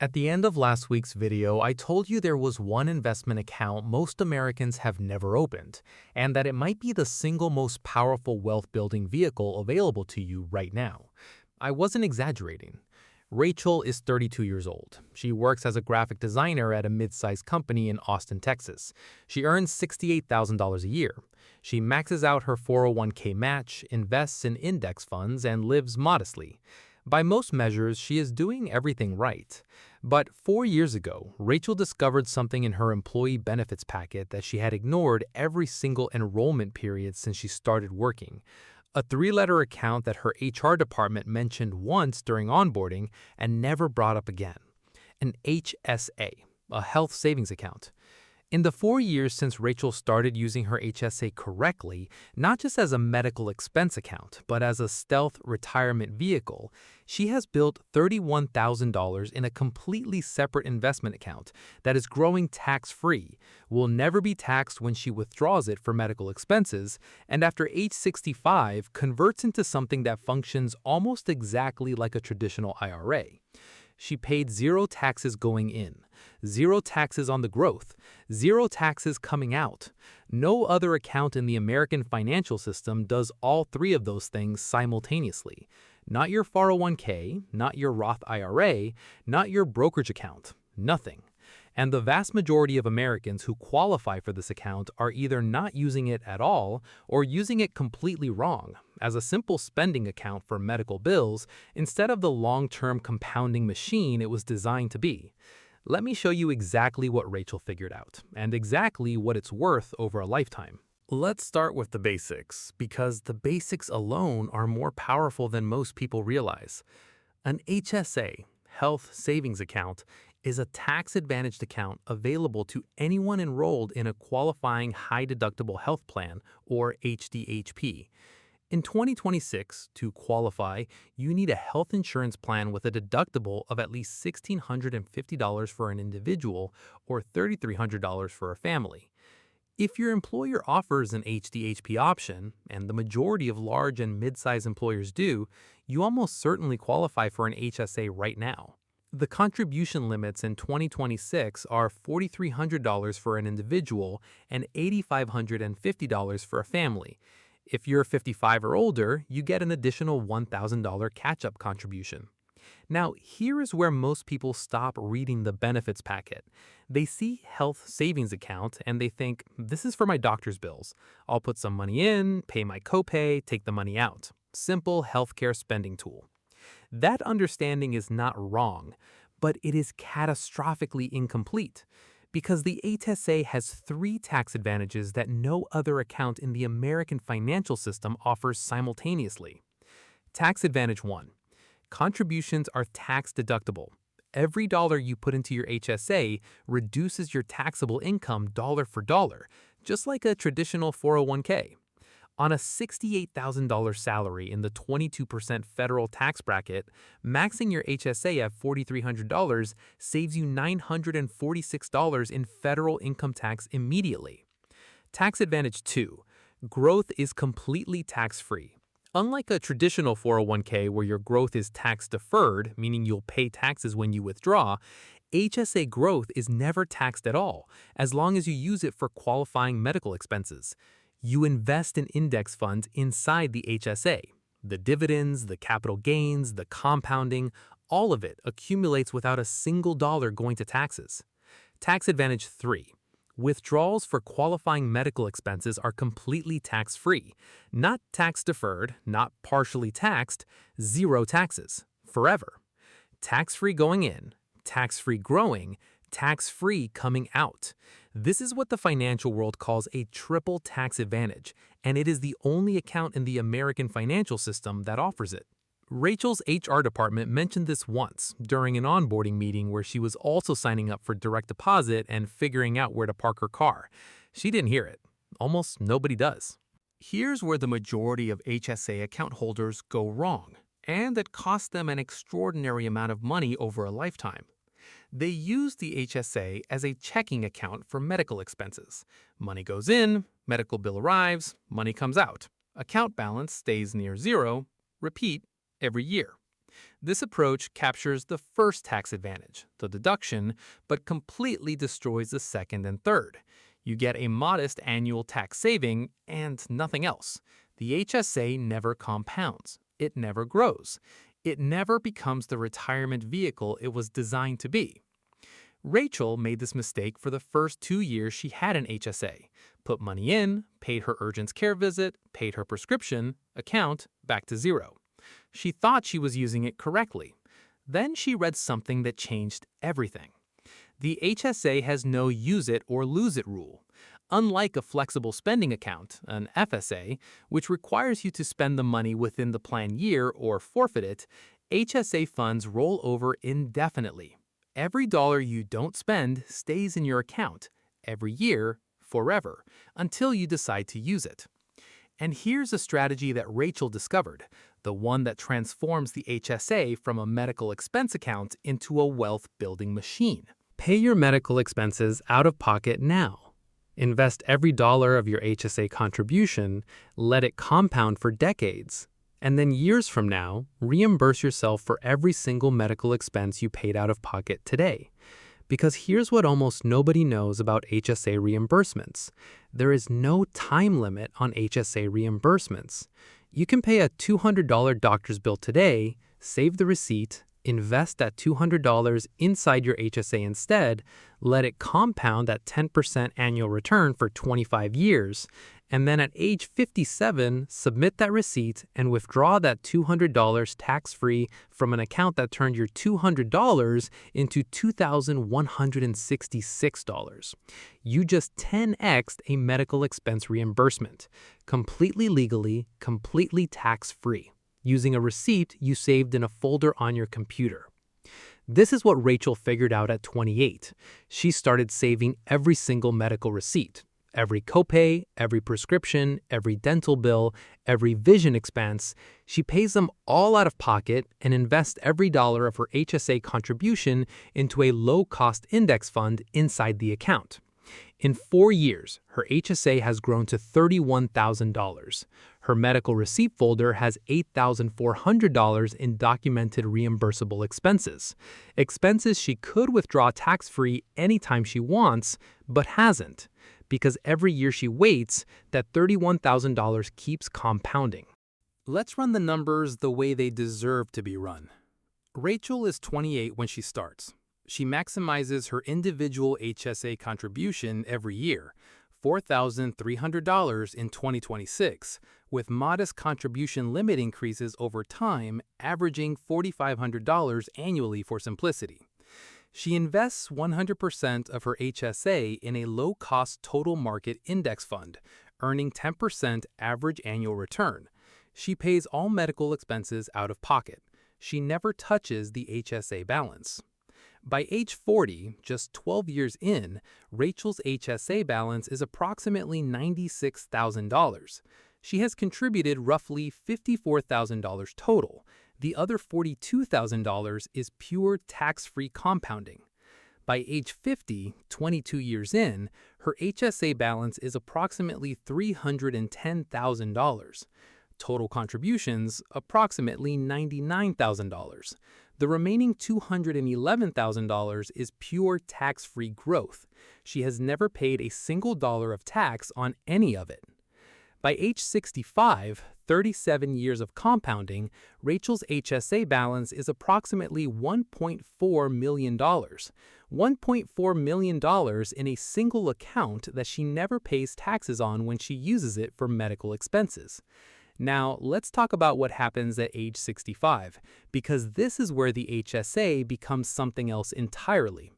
At the end of last week's video, I told you there was one investment account most Americans have never opened, and that it might be the single most powerful wealth-building vehicle available to you right now. I wasn't exaggerating. Rachel is 32 years old. She works as a graphic designer at a mid-sized company in Austin, Texas. She earns $68,000 a year. She maxes out her 401k match, invests in index funds, and lives modestly. By most measures, she is doing everything right. But 4 years ago, Rachel discovered something in her employee benefits packet that she had ignored every single enrollment period since she started working. A three-letter account that her HR department mentioned once during onboarding and never brought up again. An HSA, a health savings account. In the 4 years since Rachel started using her HSA correctly, not just as a medical expense account, but as a stealth retirement vehicle, she has built $31,000 in a completely separate investment account that is growing tax-free, will never be taxed when she withdraws it for medical expenses, and after age 65 converts into something that functions almost exactly like a traditional IRA. She paid zero taxes going in, zero taxes on the growth, zero taxes coming out. No other account in the American financial system does all three of those things simultaneously. Not your 401k, not your Roth IRA, not your brokerage account, nothing. And the vast majority of Americans who qualify for this account are either not using it at all or using it completely wrong, as a simple spending account for medical bills instead of the long-term compounding machine it was designed to be. Let me show you exactly what Rachel figured out, and exactly what it's worth over a lifetime. Let's start with the basics, because the basics alone are more powerful than most people realize. An HSA, health savings account, is a tax-advantaged account available to anyone enrolled in a qualifying high-deductible health plan, or HDHP. In 2026, to qualify, you need a health insurance plan with a deductible of at least $1,650 for an individual or $3,300 for a family. If your employer offers an HDHP option, and the majority of large and mid-sized employers do, you almost certainly qualify for an HSA right now. The contribution limits in 2026 are $4,300 for an individual and $8,550 for a family. If you're 55 or older, you get an additional $1,000 catch-up contribution. Now, here is where most people stop reading the benefits packet. They see health savings account and they think, this is for my doctor's bills. I'll put some money in, pay my copay, take the money out. Simple healthcare spending tool. That understanding is not wrong, but it is catastrophically incomplete, because the HSA has three tax advantages that no other account in the American financial system offers simultaneously. Tax Advantage 1. Contributions are tax deductible. Every dollar you put into your HSA reduces your taxable income dollar for dollar, just like a traditional 401k. On a $68,000 salary in the 22% federal tax bracket, maxing your HSA at $4,300 saves you $946 in federal income tax immediately. Tax Advantage 2. Growth is completely tax-free. Unlike a traditional 401k where your growth is tax-deferred, meaning you'll pay taxes when you withdraw, HSA growth is never taxed at all, as long as you use it for qualifying medical expenses. You invest in index funds inside the HSA. The dividends, the capital gains, the compounding, all of it accumulates without a single dollar going to taxes. Tax Advantage 3. Withdrawals for qualifying medical expenses are completely tax-free. Not tax-deferred, not partially taxed, zero taxes, forever. Tax-free going in, tax-free growing, tax-free coming out. This is what the financial world calls a triple tax advantage, and it is the only account in the American financial system that offers it. Rachel's HR department mentioned this once during an onboarding meeting where she was also signing up for direct deposit and figuring out where to park her car. She didn't hear it. Almost nobody does. Here's where the majority of HSA account holders go wrong, and it costs them an extraordinary amount of money over a lifetime. They use the HSA as a checking account for medical expenses. Money goes in, medical bill arrives, money comes out. Account balance stays near zero. Repeat every year. This approach captures the first tax advantage, the deduction, but completely destroys the second and third. You get a modest annual tax saving and nothing else. The HSA never compounds. It never grows. It never becomes the retirement vehicle it was designed to be. Rachel made this mistake for the first 2 years she had an HSA. Put money in, paid her urgent care visit, paid her prescription, account, back to zero. She thought she was using it correctly. Then she read something that changed everything. The HSA has no use it or lose it rule. Unlike a flexible spending account, an FSA, which requires you to spend the money within the plan year or forfeit it, HSA funds roll over indefinitely. Every dollar you don't spend stays in your account, every year, forever, until you decide to use it. And here's a strategy that Rachel discovered, the one that transforms the HSA from a medical expense account into a wealth-building machine. Pay your medical expenses out of pocket now. Invest every dollar of your HSA contribution, let it compound for decades, and then years from now, reimburse yourself for every single medical expense you paid out of pocket today. Because here's what almost nobody knows about HSA reimbursements. There is no time limit on HSA reimbursements. You can pay a $200 doctor's bill today, save the receipt, invest that $200 inside your HSA instead, let it compound at 10% annual return for 25 years, and then at age 57, submit that receipt and withdraw that $200 tax-free from an account that turned your $200 into $2,166. You just 10x'd a medical expense reimbursement, completely legally, completely tax-free, using a receipt you saved in a folder on your computer. This is what Rachel figured out at 28. She started saving every single medical receipt, every copay, every prescription, every dental bill, every vision expense. She pays them all out of pocket and invests every dollar of her HSA contribution into a low-cost index fund inside the account. In 4 years, her HSA has grown to $31,000. Her medical receipt folder has $8,400 in documented reimbursable expenses. Expenses she could withdraw tax-free anytime she wants, but hasn't, because every year she waits, that $31,000 keeps compounding. Let's run the numbers the way they deserve to be run. Rachel is 28 when she starts. She maximizes her individual HSA contribution every year, $4,300 in 2026, with modest contribution limit increases over time, averaging $4,500 annually for simplicity. She invests 100% of her HSA in a low-cost total market index fund, earning 10% average annual return. She pays all medical expenses out of pocket. She never touches the HSA balance. By age 40, just 12 years in, Rachel's HSA balance is approximately $96,000. She has contributed roughly $54,000 total. The other $42,000 is pure tax-free compounding. By age 50, 22 years in, her HSA balance is approximately $310,000. Total contributions, approximately $99,000. The remaining $211,000 is pure tax-free growth. She has never paid a single dollar of tax on any of it. By age 65, 37 years of compounding, Rachel's HSA balance is approximately $1.4 million. $1.4 million in a single account that she never pays taxes on when she uses it for medical expenses. Now, let's talk about what happens at age 65, because this is where the HSA becomes something else entirely.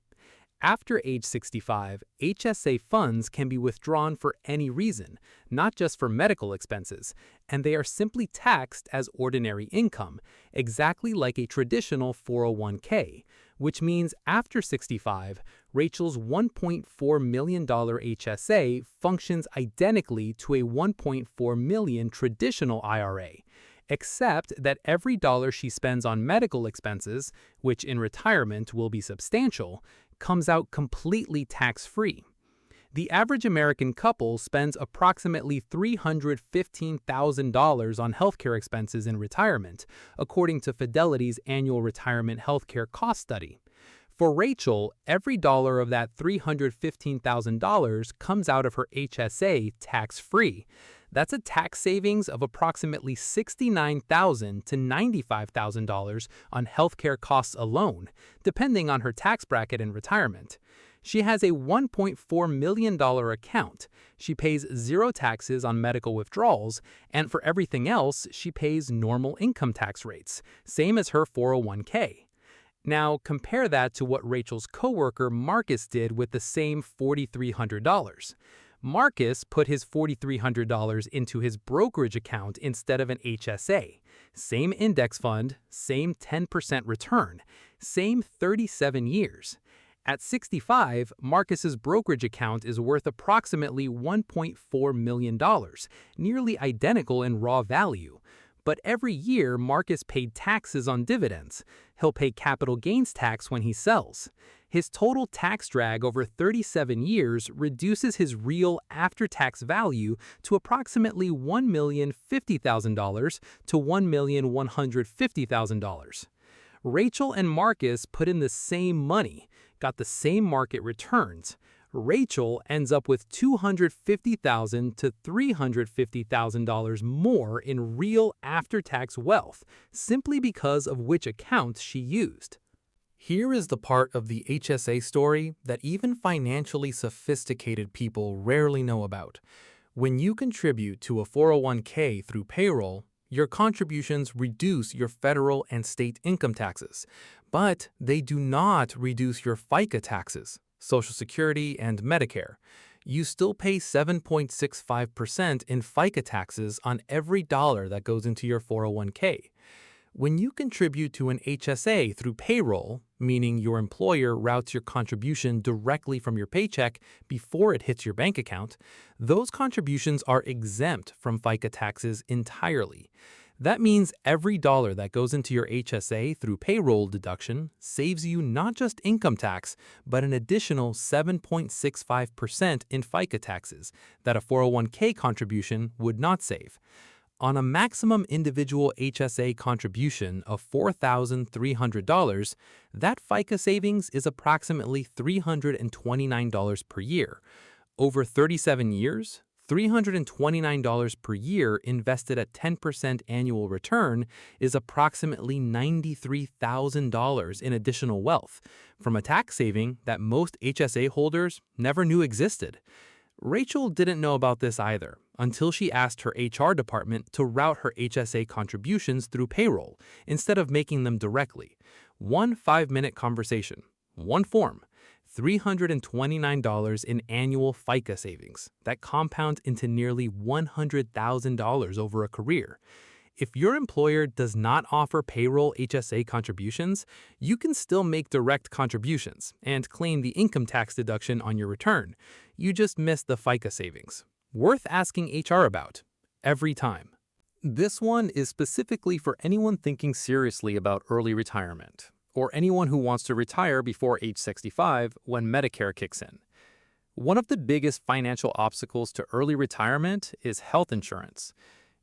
After age 65, HSA funds can be withdrawn for any reason, not just for medical expenses, and they are simply taxed as ordinary income, exactly like a traditional 401k, which means after 65, Rachel's $1.4 million HSA functions identically to a $1.4 million traditional IRA, except that every dollar she spends on medical expenses, which in retirement will be substantial, comes out completely tax-free. The average American couple spends approximately $315,000 on healthcare expenses in retirement, according to Fidelity's annual retirement healthcare cost study. For Rachel, every dollar of that $315,000 comes out of her HSA tax-free. That's a tax savings of approximately $69,000 to $95,000 on healthcare costs alone, depending on her tax bracket in retirement. She has a $1.4 million account. She pays zero taxes on medical withdrawals, and for everything else, she pays normal income tax rates, same as her 401k. Now, compare that to what Rachel's coworker Marcus did with the same $4,300. Marcus put his $4,300 into his brokerage account instead of an HSA. Same index fund, same 10% return, same 37 years. At 65, Marcus's brokerage account is worth approximately $1.4 million, nearly identical in raw value. But every year, Marcus paid taxes on dividends. He'll pay capital gains tax when he sells. His total tax drag over 37 years reduces his real after-tax value to approximately $1,050,000 to $1,150,000. Rachel and Marcus put in the same money, got the same market returns. Rachel ends up with $250,000 to $350,000 more in real after-tax wealth, simply because of which account she used. Here is the part of the HSA story that even financially sophisticated people rarely know about. When you contribute to a 401k through payroll, your contributions reduce your federal and state income taxes, but they do not reduce your FICA taxes, Social Security, and Medicare. You still pay 7.65% in FICA taxes on every dollar that goes into your 401k. When you contribute to an HSA through payroll, meaning your employer routes your contribution directly from your paycheck before it hits your bank account, those contributions are exempt from FICA taxes entirely. That means every dollar that goes into your HSA through payroll deduction saves you not just income tax, but an additional 7.65% in FICA taxes that a 401k contribution would not save. On a maximum individual HSA contribution of $4,300, that FICA savings is approximately $329 per year. Over 37 years, $329 per year invested at 10% annual return is approximately $93,000 in additional wealth from a tax saving that most HSA holders never knew existed. Rachel didn't know about this either until she asked her HR department to route her HSA contributions through payroll instead of making them directly. One 5-minute conversation, one form, $329 in annual FICA savings that compound into nearly $100,000 over a career. If your employer does not offer payroll HSA contributions, you can still make direct contributions and claim the income tax deduction on your return. You just missed the FICA savings. Worth asking HR about, every time. This one is specifically for anyone thinking seriously about early retirement, or anyone who wants to retire before age 65 when Medicare kicks in. One of the biggest financial obstacles to early retirement is health insurance.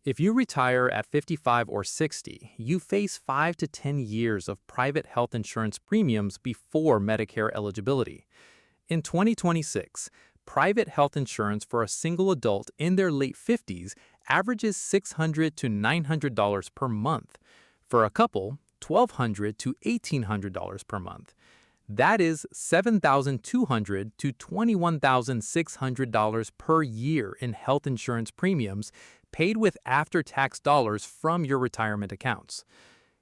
If you retire at 55 or 60, you face 5 to 10 years of private health insurance premiums before Medicare eligibility. In 2026, private health insurance for a single adult in their late 50s averages $600 to $900 per month. For a couple, $1,200 to $1,800 per month. That is $7,200 to $21,600 per year in health insurance premiums paid with after-tax dollars from your retirement accounts.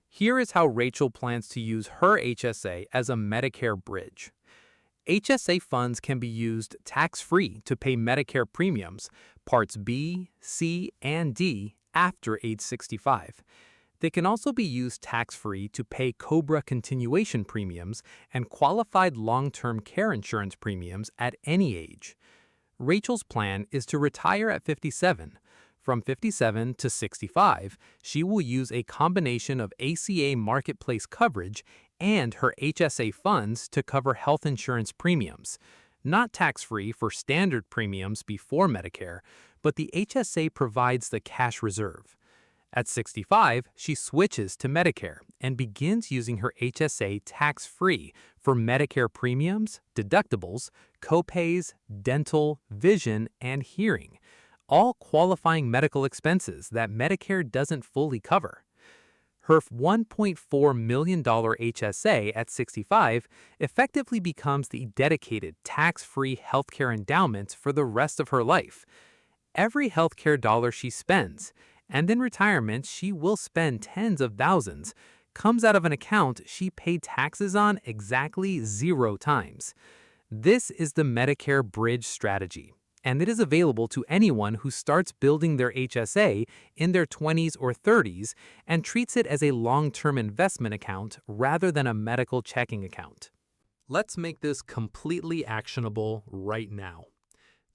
Here is how Rachel plans to use her HSA as a Medicare bridge. HSA funds can be used tax-free to pay Medicare premiums, Parts B, C, and D, after age 65. They can also be used tax-free to pay COBRA continuation premiums and qualified long-term care insurance premiums at any age. Rachel's plan is to retire at 57. From 57 to 65, she will use a combination of ACA marketplace coverage and her HSA funds to cover health insurance premiums. Not tax-free for standard premiums before Medicare, but the HSA provides the cash reserve. At 65, she switches to Medicare and begins using her HSA tax-free for Medicare premiums, deductibles, copays, dental, vision, and hearing, all qualifying medical expenses that Medicare doesn't fully cover. Her $1.4 million HSA at 65 effectively becomes the dedicated tax-free healthcare endowment for the rest of her life. Every healthcare dollar she spends, and in retirement she will spend tens of thousands, comes out of an account she paid taxes on exactly 0 times. This is the Medicare Bridge strategy, and it is available to anyone who starts building their HSA in their 20s or 30s and treats it as a long-term investment account rather than a medical checking account. Let's make this completely actionable right now.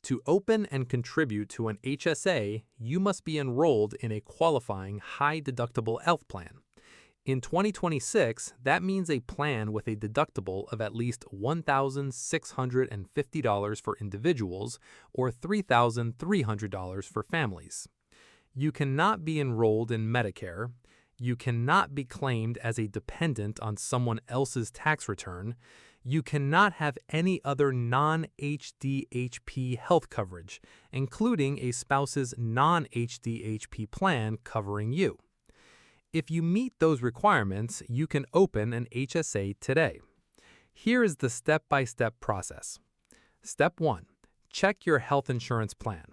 To open and contribute to an HSA, you must be enrolled in a qualifying high-deductible health plan. In 2026, that means a plan with a deductible of at least $1,650 for individuals or $3,300 for families. You cannot be enrolled in Medicare. You cannot be claimed as a dependent on someone else's tax return. You cannot have any other non-HDHP health coverage, including a spouse's non-HDHP plan covering you. If you meet those requirements, you can open an HSA today. Here is the step-by-step process. Step 1. Check your health insurance plan.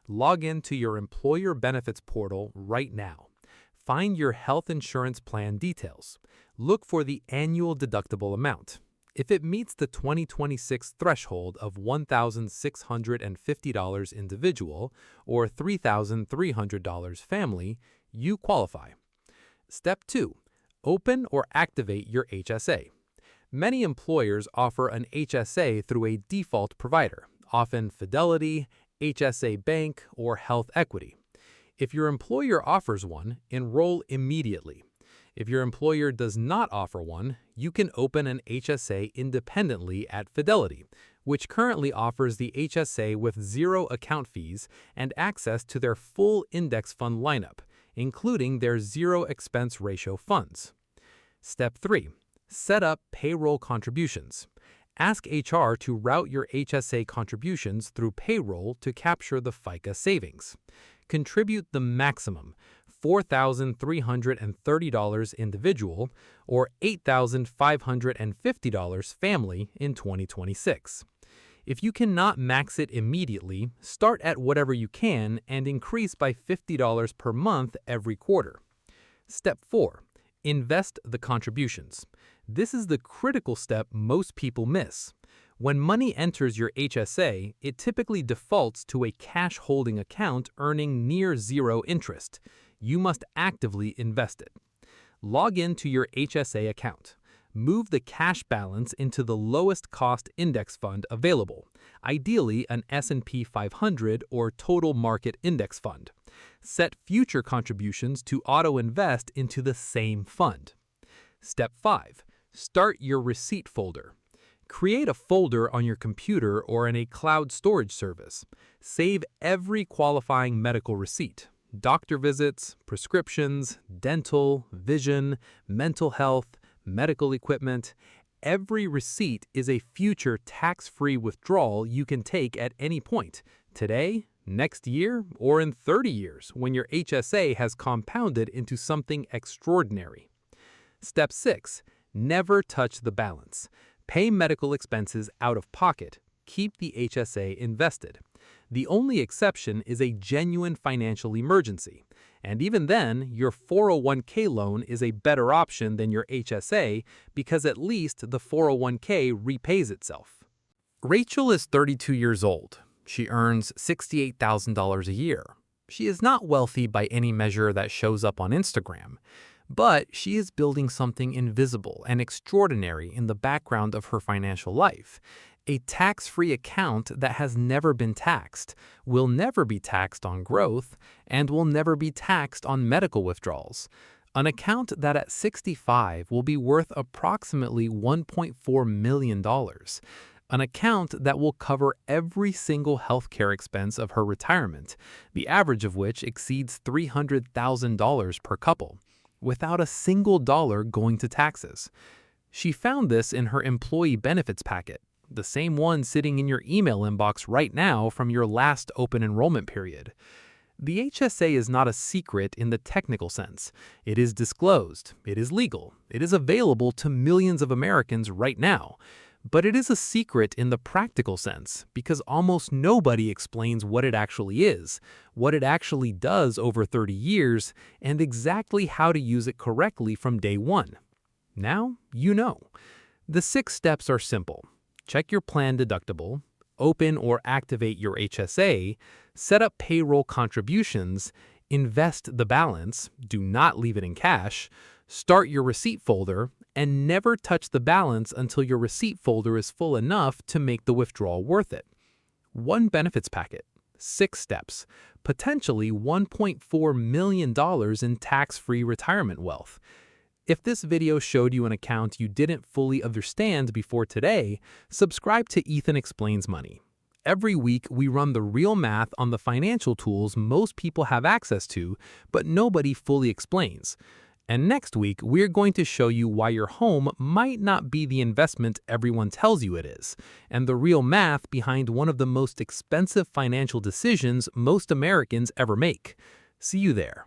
Log into your employer benefits portal right now. Find your health insurance plan details. Look for the annual deductible amount. If it meets the 2026 threshold of $1,650 individual or $3,300 family, you qualify. Step 2. Open or activate your HSA. Many employers offer an HSA through a default provider, often Fidelity, HSA Bank, or Health Equity. If your employer offers one, enroll immediately. If your employer does not offer one, you can open an HSA independently at Fidelity, which currently offers the HSA with 0 account fees and access to their full index fund lineup, including their 0 expense ratio funds. Step 3. Set up payroll contributions. Ask HR to route your HSA contributions through payroll to capture the FICA savings. Contribute the maximum, $4,330 individual or $8,550 family in 2026. If you cannot max it immediately, start at whatever you can and increase by $50 per month every quarter. Step 4. Invest the contributions. This is the critical step most people miss. When money enters your HSA, it typically defaults to a cash holding account earning near 0 interest. You must actively invest it. Log into your HSA account. Move the cash balance into the lowest cost index fund available, ideally an S&P 500 or total market index fund. Set future contributions to auto-invest into the same fund. Step 5. Start your receipt folder. Create a folder on your computer or in a cloud storage service. Save every qualifying medical receipt. Doctor visits, prescriptions, dental, vision, mental health, medical equipment. Every receipt is a future tax-free withdrawal you can take at any point, today, next year, or in 30 years when your HSA has compounded into something extraordinary. Step 6. Never touch the balance. Pay medical expenses out of pocket. Keep the HSA invested. The only exception is a genuine financial emergency, and even then, your 401k loan is a better option than your HSA because at least the 401k repays itself. Rachel is 32 years old. She earns $68,000 a year. She is not wealthy by any measure that shows up on Instagram, but she is building something invisible and extraordinary in the background of her financial life. A tax-free account that has never been taxed, will never be taxed on growth, and will never be taxed on medical withdrawals. An account that at 65 will be worth approximately $1.4 million. An account that will cover every single healthcare expense of her retirement, the average of which exceeds $300,000 per couple, without a single dollar going to taxes. She found this in her employee benefits packet, the same one sitting in your email inbox right now from your last open enrollment period. The HSA is not a secret in the technical sense. It is disclosed, it is legal, it is available to millions of Americans right now. But it is a secret in the practical sense because almost nobody explains what it actually is, what it actually does over 30 years, and exactly how to use it correctly from day one. Now you know. The 6 steps are simple. Check your plan deductible, open or activate your HSA, set up payroll contributions, invest the balance, do not leave it in cash, start your receipt folder, and never touch the balance until your receipt folder is full enough to make the withdrawal worth it. 1 benefits packet, 6 steps, potentially $1.4 million in tax-free retirement wealth. If this video showed you an account you didn't fully understand before today, subscribe to Ethan Explains Money. Every week, we run the real math on the financial tools most people have access to, but nobody fully explains. And next week, we're going to show you why your home might not be the investment everyone tells you it is, and the real math behind one of the most expensive financial decisions most Americans ever make. See you there.